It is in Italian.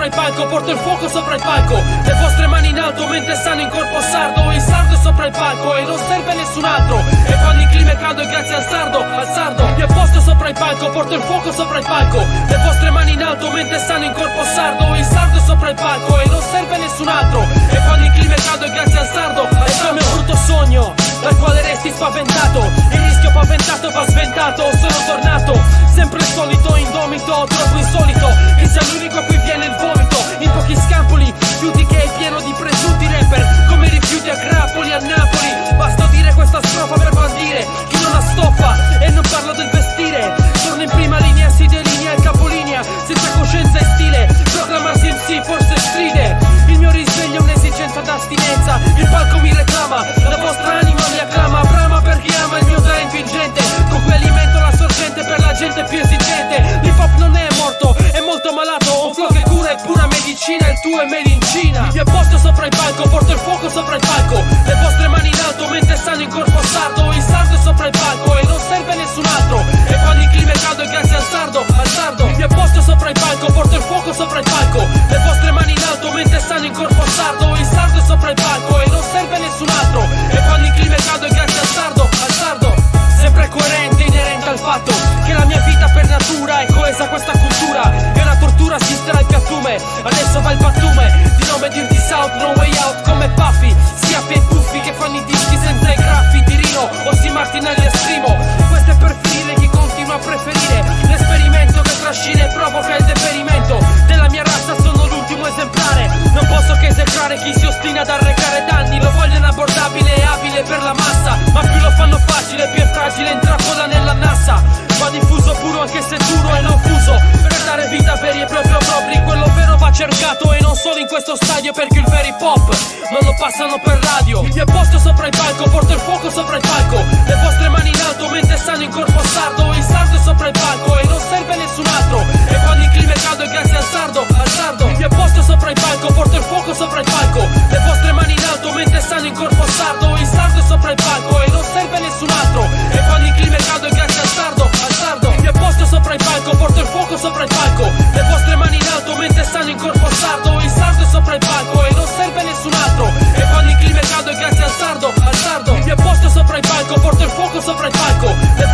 sopra il palco, porto il fuoco sopra il palco. Le vostre mani in alto mentre stanno in corpo sardo. Il sardo è sopra il palco e non serve nessun altro. E quando il clima è caldo è grazie al sardo. Mi apposto sopra il palco, porto il fuoco sopra il palco. Le vostre mani in alto mentre stanno in corpo sardo. Il sardo è sopra il palco e non serve nessun altro. E quando il clima è caldo è grazie al sardo. È come un brutto sogno dal quale resti spaventato. Il rischio paventato va sventato. Sono tornato, sempre il solito indomito. Trovo insolito che sia l'unico a cui viene il vomito. In pochi scampoli, chiudi che è pieno di presunti rapper come rifiuti a Crapoli, a Napoli. Basta dire questa strofa per bandire chi non ha stoffa. E non parlo del vestire. Torno in prima linea, si delinea il capolinea. Senza coscienza e stile, proclamarsi MC forse stride. Il mio risveglio è un'esigenza d'astinenza. Il palco mi reclama, la vostra anima mi acclama. Brama per chi ama il mio talento ingente, con cui alimento la sorgente per la gente più esigente. L'hip hop non è morto, è molto malato. Ho un flow che cura è pura medicina, il tuo è made in Cina. Mi apposto sopra il palco, porto il fuoco sopra il palco. Le vostre mani in alto mentre stanno in corpo sardo. Il sardo è sopra il palco e non serve nessun altro. E quando il clima è caldo è grazie al sardo. Mi apposto sopra il palco, porto il fuoco sopra il palco. Le vostre mani in alto mentre stanno in corpo sardo. Il sardo è sopra il palco e non serve nessun altro. E quando il clima è caldo è grazie al sardo. Sempre coerente, inerente al fatto che la mia vita per natura è coesa a questa cultura. È una tortura assistere al piattume. Adesso va il pattume di nome Dirty South, no way out come Puffy. Schiaffi e puffi che fanno i dischi senza i graffi di Rino o si Martinelli esprimo. Questo è per finire chi continua a preferire l'esperimento che trascina e provoca il deperimento della mia razza. Sono l'ultimo esemplare, non posso che esecrare chi si ostina ad arrecare danni. Lo voglio inabbordabile e abile per la massa, ma più lo fanno facile più è fragile, intrappola nella nassa. Va diffuso puro anche se duro e non fuso, per dare vita veri e propri. Quello vero va cercato e non solo in questo stadio, perché il vero hip hop non lo passano per radio. Mi apposto sopra il palco, porto il fuoco sopra il palco. Le vostre mani in alto mentre stanno in corpo sardo. Il sardo è sopra il palco e non serve nessun altro. E quando il clima è caldo è grazie al sardo. Mi apposto sopra il palco, porto il fuoco sopra il palco. Le vostre mani in alto mentre stanno in corpo sardo. Il sardo è sopra il palco e non serve nessun altro. E quando il clima è caldo è grazie al sardo. Mi apposto sopra il palco, porto il fuoco sopra il palco. Le vostre mani in alto mentre stanno in corpo sardo. Il sardo è sopra il palco e non serve nessun altro. E quando il clima è caldo è grazie al sardo. Mi apposto sopra il palco, porto il fuoco sopra il palco. Le